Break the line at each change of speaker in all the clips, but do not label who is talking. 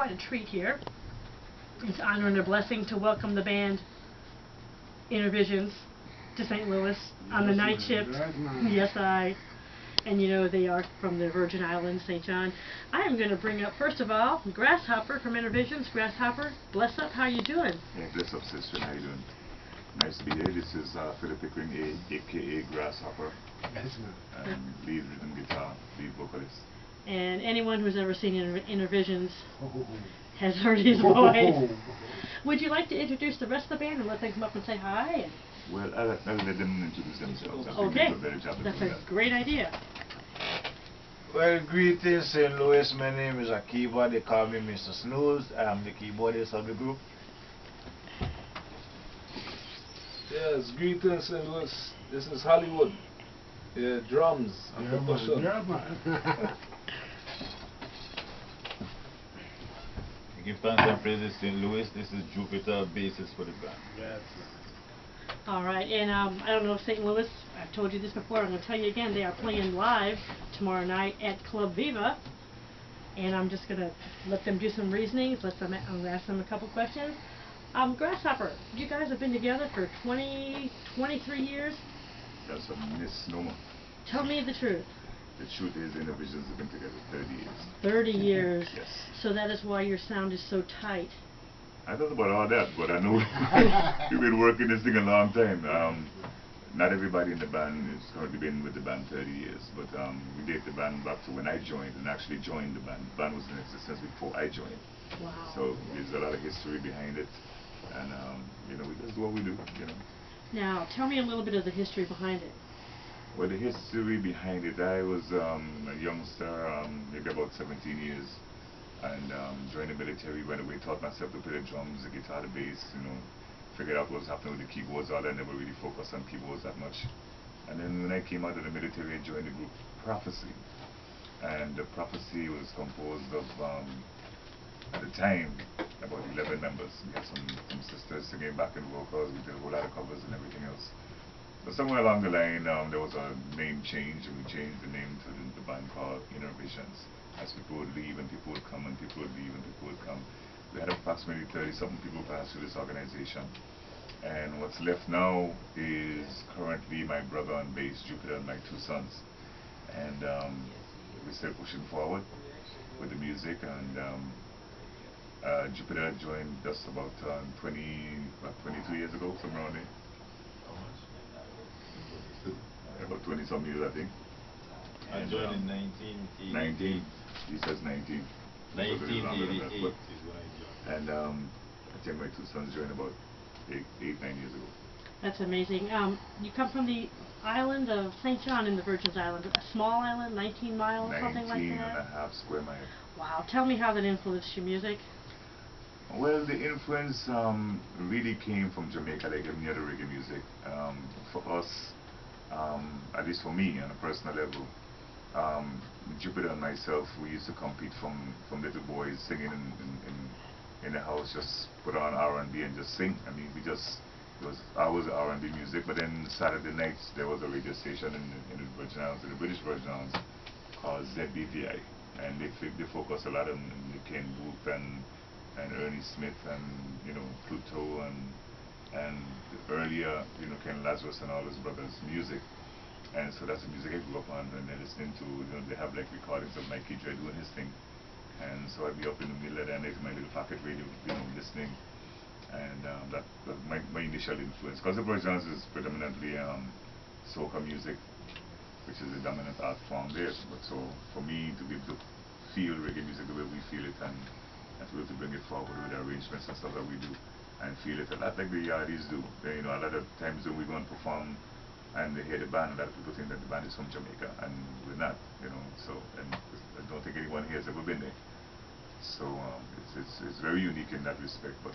quite a treat here. It's an honor and a blessing to welcome the band Intervisions to St. Louis on the night shift. Yes, and you know they are from the Virgin Islands, St. John. I am going to bring up, first of all, Grasshopper from Intervisions. Grasshopper, bless up, how you doing?
Yeah, bless up, sister, how you doing? Nice to be here. This is Philip Pickering, aka Grasshopper. Lead rhythm guitar, lead vocalist.
And anyone who's ever seen Intervisions has heard his voice. Would you like to introduce the rest of the band and let them come up and say hi?
Well, I'll let them introduce themselves.
Okay, that's a great idea.
Well, greetings St. Louis. My name is Akiva. They call me Mr. Snooze. I am the keyboardist of the group.
Yes, greetings St. Louis. This is Hollywood. Yeah, drums and percussion.
Give thanks and praises St. Louis. This is Jupiter, bassist for the band.
Yes.
All right, and I don't know if St. Louis, I've told you this before, I'm going to tell you again, they are playing live tomorrow night at Club Viva, and I'm just going to let them do some reasonings, I'm going to ask them a couple questions. Grasshopper, you guys have been together for 23 years?
That's a misnomer.
Tell me the truth.
The truth is, Intervisions have been together 30 years.
30 years?
Yes.
So that is why your sound is so tight.
I don't know about all that, but I know we've been working this thing a long time. Not everybody in the band has currently been with the band 30 years, but we date the band back to when I joined and actually joined the band. The band was in existence before I joined.
Wow.
So there's a lot of history behind it, and you know, we just do what we do, you know.
Now, tell me a little bit of the history behind it.
Well, the history behind it, I was a youngster, maybe about 17 years, and joined the military, went away, taught myself to play the drums, the guitar, the bass, you know, figured out what was happening with the keyboards. All I never really focused on keyboards that much. And then when I came out of the military, I joined the group Prophecy, and the Prophecy was composed of, at the time, about 11 members. We had some sisters singing backing vocals, we did a whole lot of covers and everything else. But somewhere along the line, there was a name change, and we changed the name to the band called Intervisions. As people would leave and people would come, and people would leave and people would come. We had approximately 30-something people pass through this organization. And what's left now is currently my brother on bass, Jupiter, and my two sons. And we're still pushing forward with the music, and Jupiter joined us about 22 years ago, somewhere around there. About 20-some years, I think.
I joined in 1988.
He says 19.
1988 is when I joined.
And I think my two sons joined about 9 years ago.
That's amazing. You come from the island of St. John in the Virgin Islands, a small island, 19 miles, something like that?
19 and a half square miles.
Wow. Tell me how that influenced your music.
Well, the influence really came from Jamaica, like any other reggae music. For us, at least for me on a personal level, Jupiter and myself, we used to compete from little boys singing in the house, just put on R&B and just sing. I mean, it was always R&B music. But then Saturday nights there was a radio station in the Virgin Islands, in the British Virgin Islands, called ZBVI, and they focus a lot on the Ken Booth and Ernie Smith and, you know, Pluto and earlier, you know, Ken Lazarus and all his brothers' music. And so that's the music I grew up on, and then listening to, you know, they have like recordings of Mikey Dre doing his thing. And so I'd be up in the middle of the night with my little pocket radio, you know, listening. And that was my initial influence. Because the Virgin Islands is predominantly soca music, which is the dominant art form there. But so for me to be able to feel reggae music the way we feel it, and to be able to bring it forward with the arrangements and stuff that we do, and feel it a lot like the Yardies do. You know, a lot of times when we go and perform and they hear the band, a lot of people think that the band is from Jamaica, and we're not, you know. So, and I don't think anyone here has ever been there. So it's very unique in that respect. But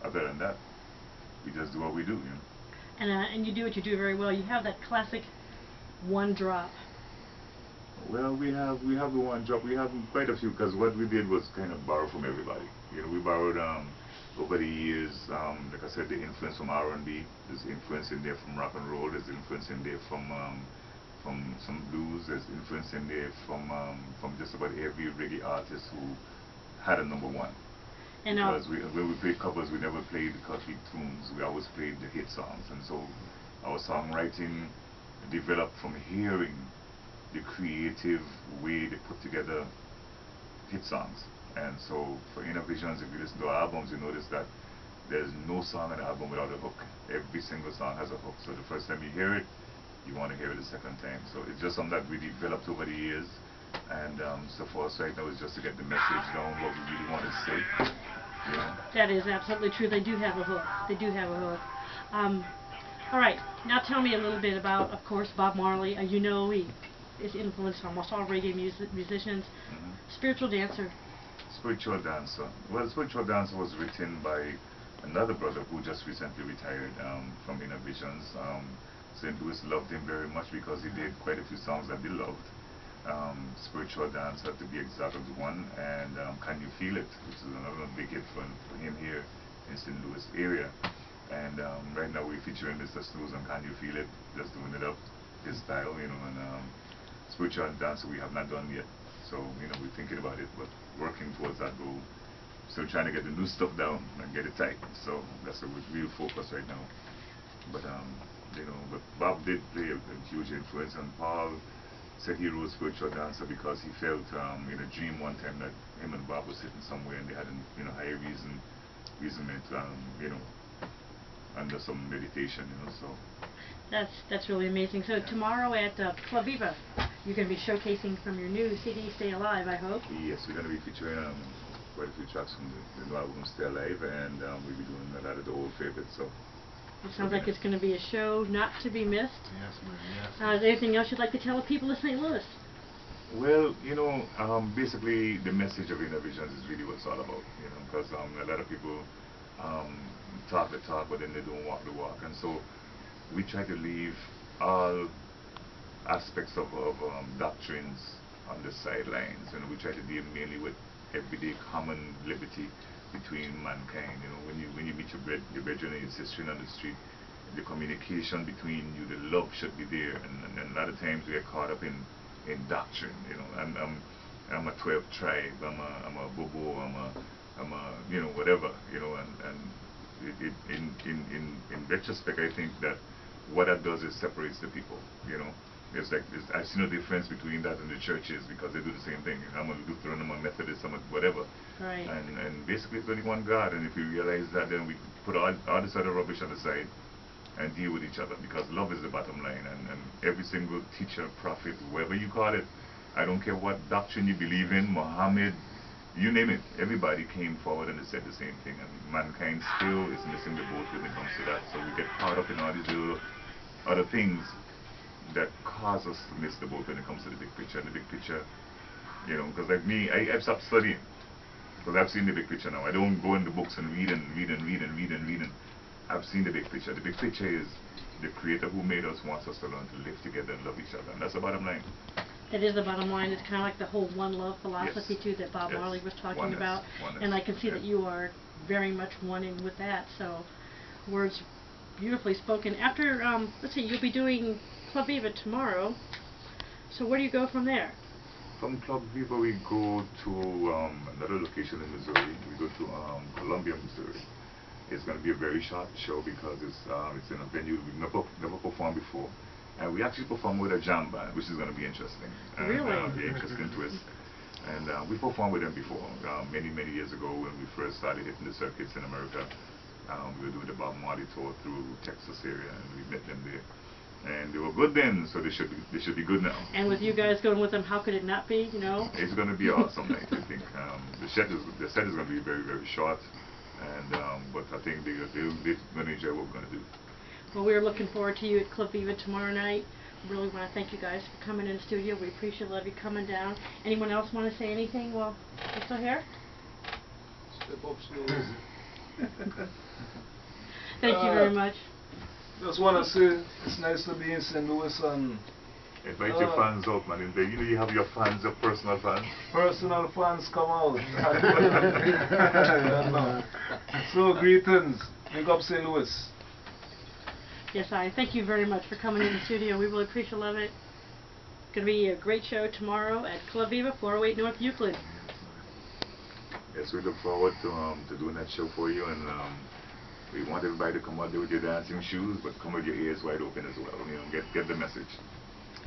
other than that, we just do what we do, you know.
And you do what you do very well. You have that classic one drop.
Well, we have the one drop. We have quite a few, because what we did was kind of borrow from everybody. You know, we borrowed over the years, like I said, the influence from R&B. There's influence in there from rock and roll. There's influence in there from some blues. There's influence in there from just about every reggae artist who had a number one.
And
because when we played covers, we never played complete tunes. We always played the hit songs, and so our songwriting developed from hearing the creative way they put together hit songs. And so for Innovations, if you listen to our albums, you notice that there's no song on the album without a hook. Every single song has a hook. So the first time you hear it, you want to hear it the second time. So it's just something that we developed over the years. And so for us right now is just to get the message down, what we really want to say. You know?
That is absolutely true. They do have a hook. They do have a hook. All right, now tell me a little bit about, of course, Bob Marley. You know he is influenced almost all reggae musicians. Spiritual dancer.
Spiritual dancer. Well, Spiritual Dancer was written by another brother who just recently retired from Innovations. St. Louis loved him very much because he did quite a few songs that they loved. Spiritual Dancer, to be exact, was one, and Can You Feel It, which is another big hit for him here in St. Louis area. And right now we're featuring Mr. Snooze on Can You Feel It, just doing it up his style, you know. And Spiritual Dancer we have not done yet, so you know we're thinking about it, but working towards that goal. Still trying to get the new stuff down and get it tight. So that's a real focus right now. But you know, but Bob did play a huge influence, and Paul said he wrote Spiritual Dancer because he felt in a dream one time that him and Bob were sitting somewhere and they had a higher reasonment, you know, under some meditation, you know. So
that's really amazing. So tomorrow at Club Viva, you're going to be showcasing from your new CD, Stay Alive, I hope.
Yes, we're going to be featuring quite a few tracks from the new album, Stay Alive, and we'll be doing a lot of the old favorites. So
it sounds like it's going to be a show not to be missed.
Yes, yes.
Is there anything else you'd like to tell the people of St. Louis?
Well, you know, basically the message of Innovations is really what it's all about, you know, because a lot of people talk the talk, but then they don't walk the walk, and so we try to leave all aspects of doctrines on the sidelines, and we try to deal mainly with everyday common liberty between mankind. You know, when you meet your brethren and your sister on the street, the communication between you, the love should be there, and a lot of times we get caught up in doctrine. You know, I'm a 12th tribe, I'm a bobo, I'm a you know, whatever, you know, and in retrospect, I think that what that does is separates the people, you know. It's like I see no difference between that and the churches because they do the same thing. I'm a Lutheran, I'm a Methodist, I'm a whatever.
Right.
And basically it's only one God, and if we realize that, then we put all this other rubbish on the side and deal with each other, because love is the bottom line. And every single teacher, prophet, whoever you call it, I don't care what doctrine you believe in, Muhammad, you name it, everybody came forward and they said the same thing, and mankind still is missing the boat when it comes to that. So we get caught up in all these little other things that cause us to miss the boat when it comes to the big picture. And the big picture, you know, because like me, I've stopped studying because I've seen the big picture now. I don't go in the books and read. I've seen the big picture. The big picture is the Creator who made us wants us to learn to live together and love each other, and that's the bottom line.
That is the bottom line. It's kind of like the whole one love philosophy,
Yes.
too, that Bob
Yes.
Marley was talking
Oneness.
about.
Oneness.
And I can see
Yeah.
that you are very much one in with that. So, words beautifully spoken. After, let's see, you'll be doing Club Viva tomorrow. So where do you go from there?
From Club Viva we go to another location in Missouri. We go to Columbia, Missouri. It's going to be a very short show because it's in a venue we've never performed before. And we actually perform with a jam band, which is going to be interesting.
Really?
Be an interesting twist. And we performed with them before, many years ago when we first started hitting the circuits in America. We were doing the Bob Marley tour through Texas area, and we met them there. And they were good then, so they should be good now.
And with you guys going with them, how could it not be, you know?
It's going to be awesome night, I think. The set is going to be very short, and but I think they're going to enjoy what we're going to do.
Well, we're looking forward to you at Club Viva tomorrow night. Really want to thank you guys for coming in the studio. We appreciate you coming down. Anyone else want to say anything while you're still here?
Step up, Snooze.
Thank you very much.
Just want to say it's nice to be in St. Louis and
invite your fans out, man. You know you have your fans, your personal fans.
personal fans come out. So greetings. Big up St. Louis.
Yes, I thank you very much for coming in the studio. We really appreciate it. It's going to be a great show tomorrow at Club Viva, 408 North Euclid.
Yes, we look forward to doing that show for you, and we want everybody to come out there with your dancing shoes, but come with your ears wide open as well. You know, get the message.